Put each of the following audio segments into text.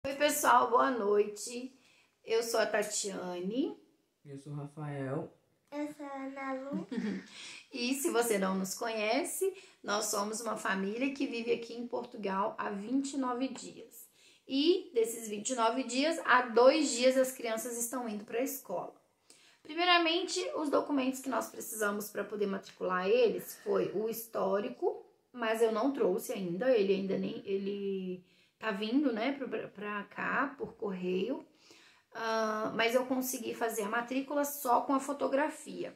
Oi, pessoal, boa noite. Eu sou a Tatiane. Eu sou o Rafael. Eu sou a Ana Lu. E se você não nos conhece, nós somos uma família que vive aqui em Portugal há 29 dias. E desses 29 dias, há 2 dias as crianças estão indo para a escola. Primeiramente, os documentos que nós precisamos para poder matricular eles foi o histórico, mas eu não trouxe ainda, ele tá vindo, né, para cá por correio. Mas eu consegui fazer a matrícula só com a fotografia.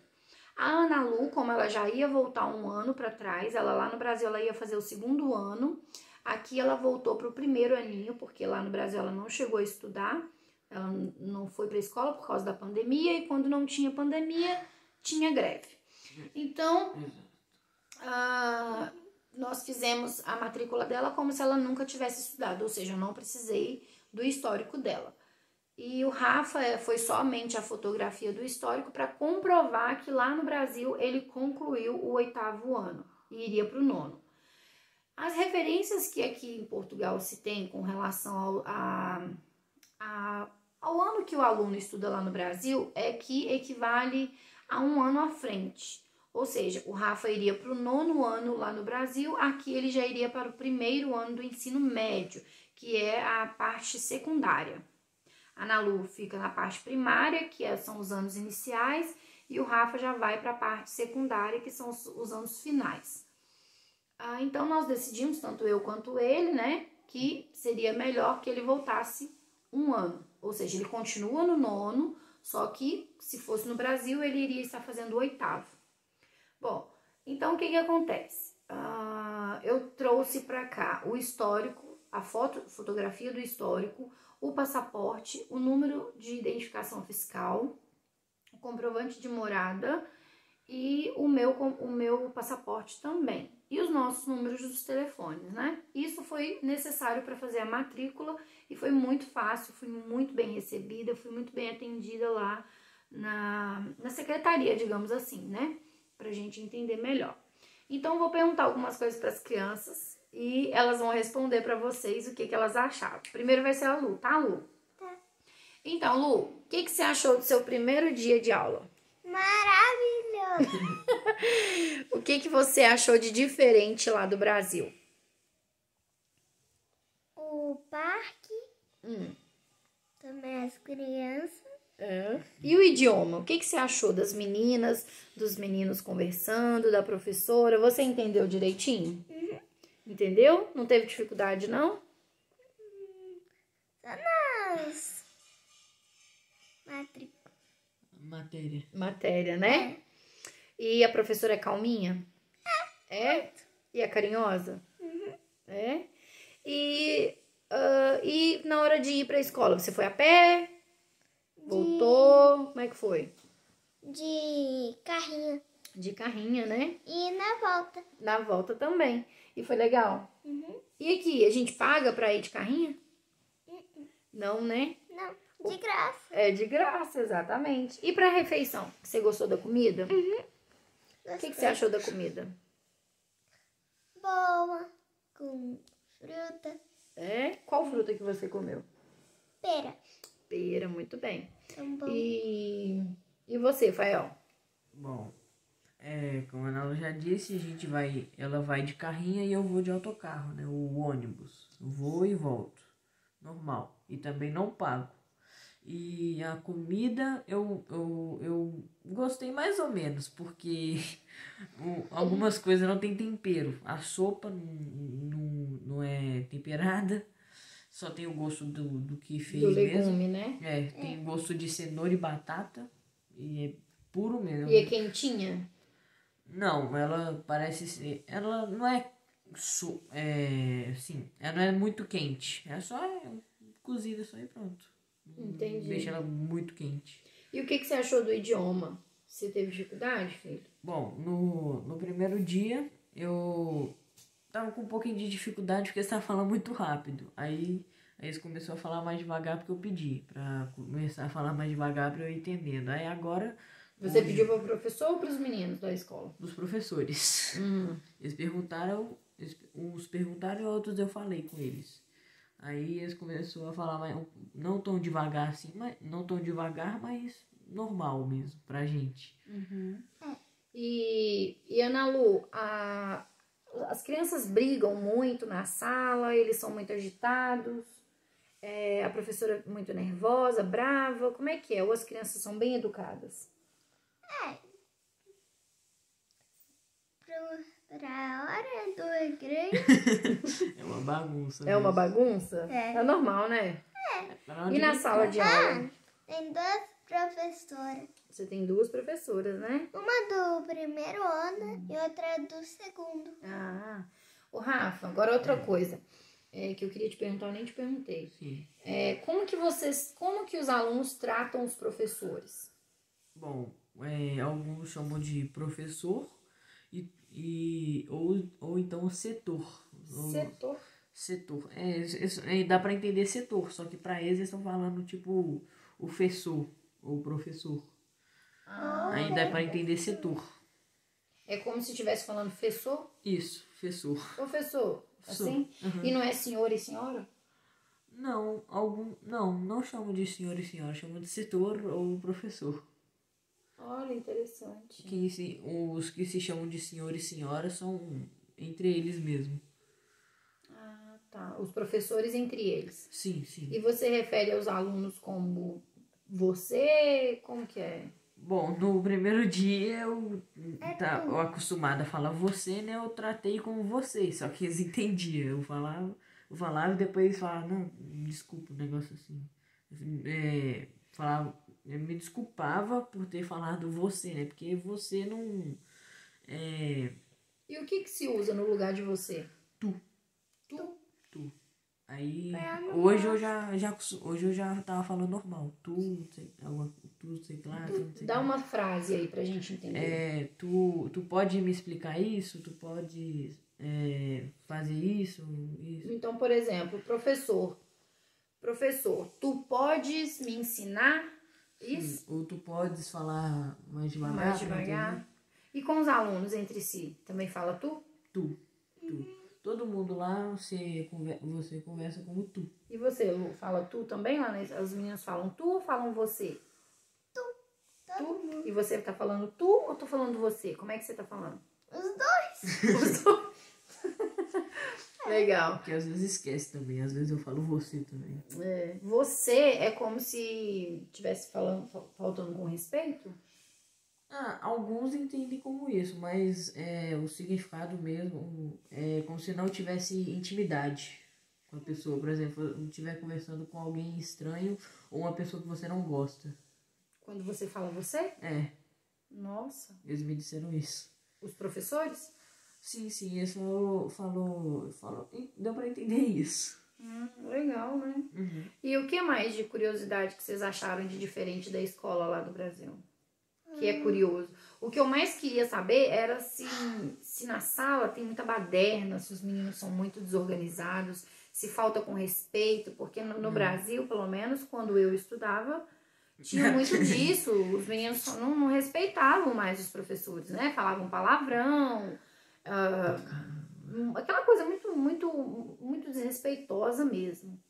A Ana Lu, como ela já ia voltar um ano para trás, ela lá no Brasil ela ia fazer o 2º ano, aqui ela voltou para o 1º aninho, porque lá no Brasil ela não chegou a estudar, ela não foi para a escola por causa da pandemia, e quando não tinha pandemia, tinha greve. Então, nós fizemos a matrícula dela como se ela nunca tivesse estudado, ou seja, eu não precisei do histórico dela. E o Rafa foi somente a fotografia do histórico para comprovar que lá no Brasil ele concluiu o 8º ano e iria para o 9º. As referências que aqui em Portugal se tem com relação ao ano que o aluno estuda lá no Brasil é que equivale a um ano à frente. Ou seja, o Rafa iria para o 9º ano lá no Brasil, aqui ele já iria para o 1º ano do ensino médio, que é a parte secundária. A Ana Lu fica na parte primária, que são os anos iniciais, e o Rafa já vai para a parte secundária, que são os anos finais. Então, nós decidimos, tanto eu quanto ele, né, que seria melhor que ele voltasse um ano. Ou seja, ele continua no 9º, só que se fosse no Brasil, ele iria estar fazendo o 8º. Bom, então o que acontece? Eu trouxe para cá o histórico, a fotografia do histórico, o passaporte, o número de identificação fiscal, o comprovante de morada e o meu passaporte também. E os nossos números dos telefones, né? Isso foi necessário para fazer a matrícula e foi muito fácil, fui muito bem recebida, fui muito bem atendida lá na secretaria, digamos assim, né? Pra gente entender melhor. Então, vou perguntar algumas coisas para as crianças e elas vão responder para vocês o que elas acharam. Primeiro vai ser a Lu, tá, Lu? Tá. Então, Lu, o que você achou do seu primeiro dia de aula? Maravilhoso! O que você achou de diferente lá do Brasil? O parque. Também as crianças. E o idioma? O que você achou das meninas, dos meninos conversando, da professora? Você entendeu direitinho? Entendeu? Não teve dificuldade, não? Só nas Matéria, né? E a professora é calminha? É? E é carinhosa? É? E na hora de ir pra escola, você foi a pé? Voltou? Como é que foi? De carrinho. De carrinha, né? E na volta. Na volta também. E foi legal? E aqui, a gente paga pra ir de carrinha? Não, né? Não, de graça. É de graça, exatamente. E pra refeição? Você gostou da comida? O que você achou da comida? Boa. Com fruta. É? Qual fruta que você comeu? Pera. Pera, muito bem. Tão bom. E você, Fael? Bom, como a Ana Lu já disse, ela vai de carrinha e eu vou de autocarro, né? O ônibus. Vou e volto. Normal. E também não pago. E a comida eu gostei mais ou menos, porque algumas coisas não tem tempero. A sopa não é temperada, só tem o gosto do que fez Do mesmo. legume, né? Tem gosto de cenoura e batata, e é puro mesmo. E é quentinha? Não, ela parece ser... Ela não é... ela não é muito quente. É só cozida só e pronto. Entendi. Deixa ela muito quente. E o que você achou do idioma? Você teve dificuldade, filho? Bom, no primeiro dia eu tava com um pouquinho de dificuldade porque você tava falando muito rápido. Aí eles começaram a falar mais devagar porque eu pedi pra começar a falar mais devagar pra eu ir entendendo. Aí agora... Você pediu para o professor ou para os meninos da escola? Dos professores. Eles perguntaram, uns perguntaram e outros eu falei com eles. Aí eles começaram a falar não tão devagar assim, mas não tão devagar, mas normal mesmo pra gente. E Ana Lu, as crianças brigam muito na sala, eles são muito agitados, a professora é muito nervosa, brava, como é que é? Ou as crianças são bem educadas? Pra hora do recreio. É uma bagunça. É uma mesmo. bagunça? É normal, né? Pra onde E na ele sala tá? de aula? Tem duas professoras. Você tem duas professoras, né? Uma do primeiro ano e outra do segundo. Ah, o Rafa, agora outra coisa que eu queria te perguntar, eu nem te perguntei. Sim. Como que os alunos tratam os professores? Bom, alguns chamam de professor ou então setor. Setor? Setor. Dá pra entender setor, só que pra eles estão falando tipo o fessor ou professor. Aí dá pra entender setor. É como se estivesse falando professor? Isso, fessor. Professor, assim? E não é senhor e senhora? Não, não chamam de senhor e senhora, chamam de setor ou professor. Olha, interessante. Os que se chamam de senhor e senhora são entre eles mesmo. Ah, tá. Os professores entre eles. Sim, sim. E você refere aos alunos como você? Como que é? Bom, no primeiro dia eu acostumada a falar você, né? Eu tratei como você, só que eles entendiam. Eu falava e depois eles falavam, não, desculpa, um negócio assim. Eu me desculpava por ter falado você, né? Porque você não. E o que se usa no lugar de você? Tu. Tu? Aí hoje eu já tava falando normal. Tu, sei lá, tu, sei Dá lá. uma frase aí pra gente entender. Tu pode me explicar isso? Tu pode fazer isso? Então, por exemplo, professor, tu podes me ensinar isso? Ou tu podes falar mais devagar? Mais pra devagar. entender? E com os alunos entre si, também fala tu? Tu. Todo mundo lá você conversa como tu. E você, Lu, fala tu também? Lá as meninas falam tu ou falam você? Tu. E você tá falando tu ou tô falando você? Como é que você tá falando? Os dois. Os dois. Legal. Porque às vezes esquece também, às vezes eu falo você também. Você é como se estivesse faltando com respeito? Alguns entendem como isso, mas o significado mesmo é como se não tivesse intimidade com a pessoa. Por exemplo, eu estiver conversando com alguém estranho ou uma pessoa que você não gosta. Quando você fala você? Nossa. Eles me disseram isso. Os professores? Sim, eles falou, deu pra entender isso. Legal, né? E o que mais de curiosidade que vocês acharam de diferente da escola lá do Brasil? Que é curioso. O que eu mais queria saber era se na sala tem muita baderna, se os meninos são muito desorganizados, se falta com respeito, porque no Brasil, pelo menos, quando eu estudava, tinha muito disso. Os meninos não respeitavam mais os professores, né? Falavam palavrão, aquela coisa muito desrespeitosa mesmo.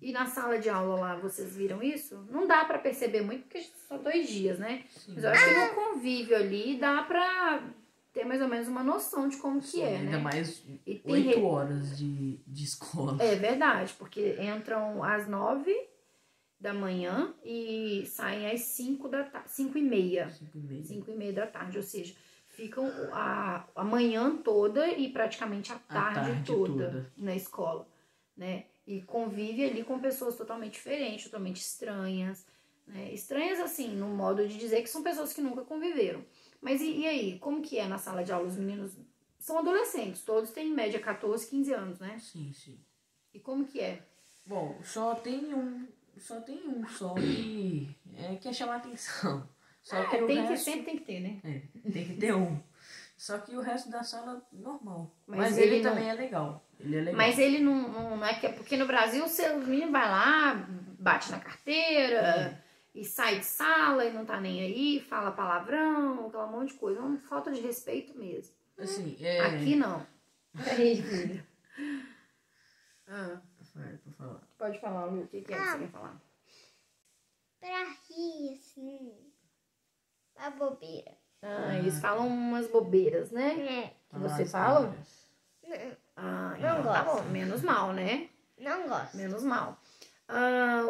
E na sala de aula lá, vocês viram isso? Não dá pra perceber muito, porque só 2 dias, né? Sim. Mas eu acho que no convívio ali dá pra ter mais ou menos uma noção de como que é, Ainda né? mais E tem 8 horas de escola. É verdade, porque entram às 9 da manhã e saem às 5 da tarde, 5h30. 5h30 da tarde, ou seja, ficam a manhã toda e praticamente a tarde toda na escola, né? E convive ali com pessoas totalmente diferentes, totalmente estranhas, né? Estranhas assim, no modo de dizer que são pessoas que nunca conviveram. Mas e aí, como que é na sala de aula? Os meninos são adolescentes, todos têm em média 14, 15 anos, né? Sim. E como que é? Bom, só tem um que quer chamar atenção. Só que o resto, sempre tem que ter, né? Tem que ter um. Só que o resto da sala, normal. Mas ele não... também é legal. Ele é legal. Mas ele não é que... Porque no Brasil, o menino vai lá, bate na carteira e sai de sala e não tá nem aí, fala palavrão, aquela monte de coisa. É uma falta de respeito mesmo. Assim, Aqui não. Aí, filha. Vai, pra falar. Pode falar, Lu, o que é que você quer falar? Pra rir, assim. A bobeira. Eles falam umas bobeiras, né? É. Que você fala? Asneiras. Não Então tá gosto. bom. Menos mal, né? Não gosto. Menos mal.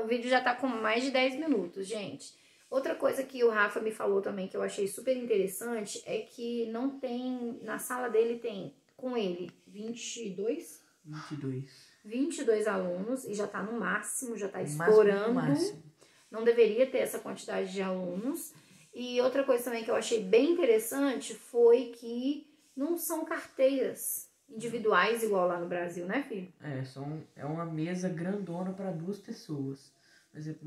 O vídeo já tá com mais de 10 minutos, gente. Outra coisa que o Rafa me falou também que eu achei super interessante é que não tem... Na sala dele tem, com ele, 22 alunos e já tá no máximo, já tá estourando. Não deveria ter essa quantidade de alunos. E outra coisa também que eu achei bem interessante foi que não são carteiras individuais igual lá no Brasil, né, filho? É uma mesa grandona para 2 pessoas. Por exemplo,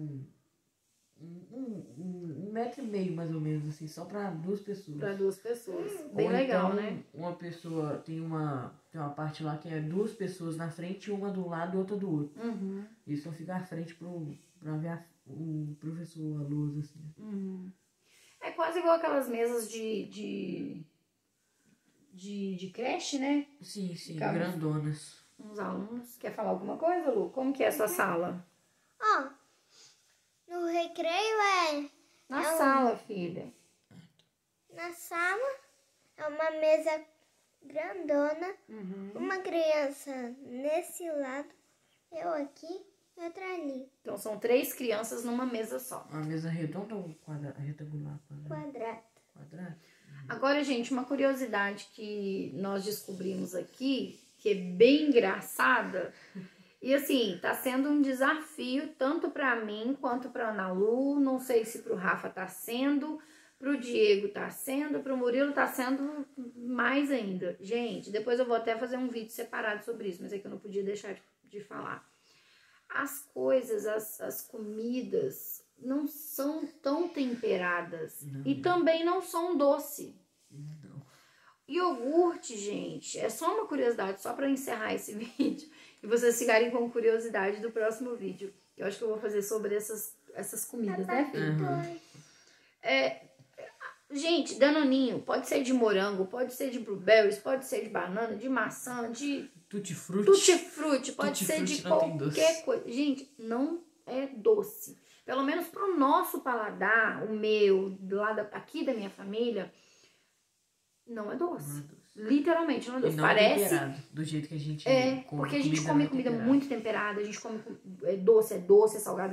um metro e meio, mais ou menos, assim, só para 2 pessoas. Para 2 pessoas. Bem Ou legal, então, né? uma pessoa tem uma parte lá que é 2 pessoas na frente, uma do lado e outra do outro. Isso só fica à frente pra ver o professor, a luz, assim. É quase igual aquelas mesas de creche, né? Sim, Ficava grandonas. Uns alunos. Quer falar alguma coisa, Lu? Como que é a sua sala? Ó, no recreio Na sala, filha. na sala é uma mesa grandona, uma criança nesse lado, eu aqui e outra ali. Então são 3 crianças numa mesa só. Uma mesa redonda ou retangular? Quadrado. Agora, gente, uma curiosidade que nós descobrimos aqui, que é bem engraçada, e assim, tá sendo um desafio tanto pra mim quanto pra Ana Lu, não sei se pro Rafa tá sendo, pro Diego tá sendo, pro Murilo tá sendo mais ainda. Gente, depois eu vou até fazer um vídeo separado sobre isso, mas é que eu não podia deixar de falar. As coisas, as comidas não são tão temperadas e também não são doce. Não. Iogurte, gente, é só uma curiosidade, só para encerrar esse vídeo e vocês ficarem com curiosidade do próximo vídeo. Eu acho que eu vou fazer sobre essas comidas, né, filho? Gente, danoninho, pode ser de morango, pode ser de blueberries, pode ser de banana, de maçã, de tutti-frutti, pode ser de qualquer coisa. Gente, não é doce. Pelo menos pro nosso paladar, o meu, aqui da minha família, não é doce. Literalmente, não é doce. E não parece temperado, do jeito que a gente come. Porque a gente come comida muito temperada, a gente come doce, é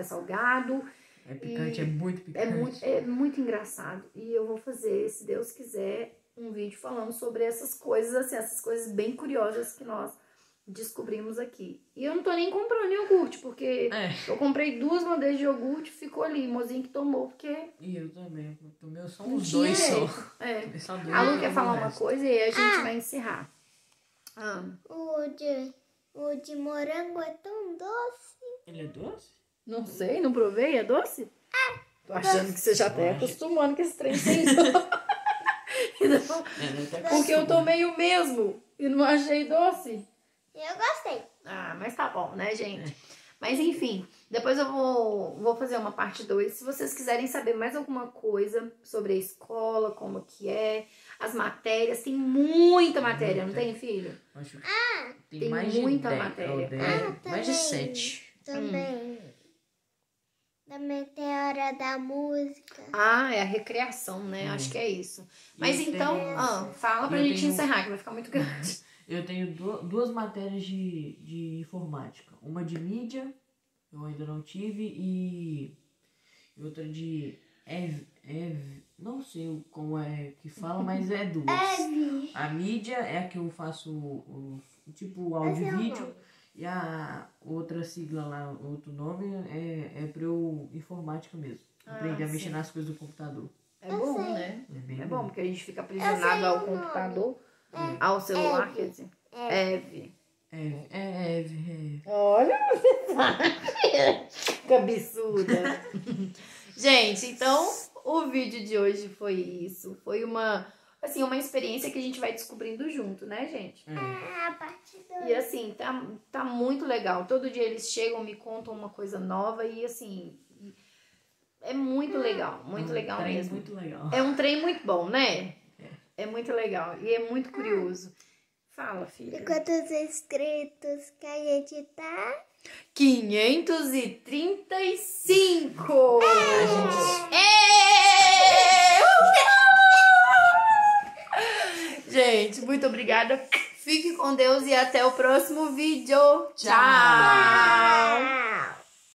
salgado. É picante, é muito picante. É muito engraçado. E eu vou fazer, se Deus quiser, um vídeo falando sobre essas coisas, assim, essas coisas bem curiosas que nós descobrimos aqui. E eu não tô nem comprando iogurte, porque eu comprei 2 bandejas de iogurte, ficou ali, mozinho que tomou, porque... E eu também, tomei só uns 2 só. Só 2. A Lu quer falar uma coisa e aí a gente vai encerrar. O de morango é tão doce. Ele é doce? Não sei, não provei, é doce? Tô achando que você já tá acostumando com esse trem sem doce. Porque eu tomei o mesmo e não achei doce. Eu gostei. Mas tá bom, né, gente? Mas enfim, depois eu vou fazer uma parte 2. Se vocês quiserem saber mais alguma coisa sobre a escola, como que é, as matérias, tem muita matéria, não tem, filho? Tem mais muita matéria. Mais de 7. Também. Também tem a hora da música. É a recreação, né? Acho que é isso. Mas então, fala pra gente encerrar, que vai ficar muito grande. Eu tenho 2 matérias de informática. Uma de mídia, eu ainda não tive, e outra de não sei como é que fala, mas é 2. A mídia é a que eu faço o áudio e vídeo. E a outra sigla lá, outro nome, é pra eu informática mesmo. Aprender a mexer nas coisas do computador. É bom, né? É bom, porque a gente fica aprisionado ao computador, ao celular, quer dizer. Eve. Olha, você sabe. Cabeçuda. Gente, então, o vídeo de hoje foi isso. Foi uma experiência que a gente vai descobrindo junto, né, gente? A parte 2. E assim, tá muito legal. Todo dia eles chegam, me contam uma coisa nova e assim, é muito legal mesmo. Muito legal. É um trem muito bom, né? É muito legal e é muito curioso. Fala, filha. E quantos inscritos que a gente tá? 535! Gente, muito obrigada. Fique com Deus e até o próximo vídeo. Tchau!